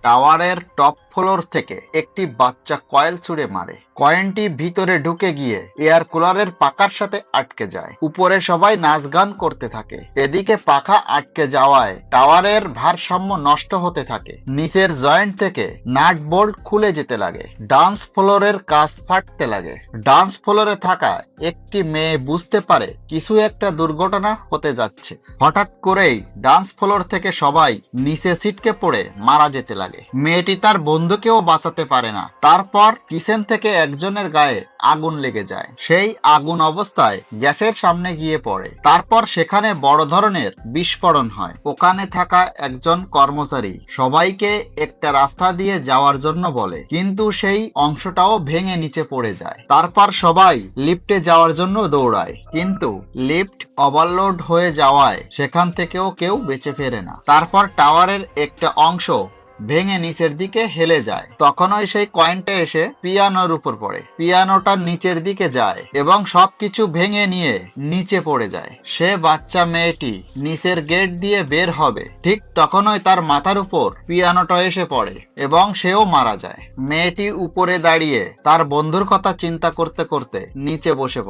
টাওয়ারের top floor থেকে একটি বাচ্চা কয়েল ছুঁড়ে মারে। কয়েনটি ভিতরে ঢুকে গিয়ে এয়ার কুলারের পাখার সাথে আটকে যায়। উপরে সবাই নাচ গান করতে থাকে। এদিকে পাখা আটকে যাওয়ায় টাওয়ারের ভারসাম্য নষ্ট হতে থাকে। নিচের জয়েন্ট থেকে নাট বোল্ট খুলে যেতে লাগে। ডান্স ফ্লোরের কাজ ফাটতে লাগে। ডান্স ফ্লোরে থাকা একটি মেয়ে বুঝতে পারে কিছু একটা দুর্ঘটনা হতে যাচ্ছে। হঠাৎ করেই ডান্স ফ্লোর থেকে সবাই নিচে ছিটকে পড়ে মারা যেতে লাগে। মেয়েটি তার বন্ধুকেও বাঁচাতে পারে না। তারপর কিচেন থেকে একজনের গায়ে আগুন লেগে যায়। সেই আগুন অবস্থায় গ্যাসের সামনে গিয়ে পড়ে। তারপর সেখানে বড় ধরনের বিস্ফোরণ হয়। ওখানে থাকা একজন কর্মচারী সবাইকে একটা রাস্তা দিয়ে যাওয়ার জন্য বলে, কিন্তু সেই অংশটাও ভেঙে নিচে পড়ে যায়। তারপর সবাই লিফটে যাওয়ার জন্য দৌড়ায়, কিন্তু লিফট ওভারলোড হয়ে যাওয়ায় সেখান থেকেও কেউ বেঁচে ফেরে না। তারপর টাওয়ারের একটা অংশ ভেঙে নিচের দিকে হেলে যায়। তখনই সেই কয়েনটা এসে পিয়ানোর উপর পড়ে। পিয়ানোটা নিচের দিকে যায় এবং সবকিছু ভেঙে নিয়ে নিচে পড়ে যায়। সে বাচ্চা মেয়েটি নিচের গেট দিয়ে বের হবে, ঠিক তখনই তার মাথার উপর পিয়ানোটা এসে পড়ে এবং সেও মারা যায়। মেয়েটি উপরে দাঁড়িয়ে তার বন্ধুর কথা চিন্তা করতে করতে নিচে বসে পড়ে।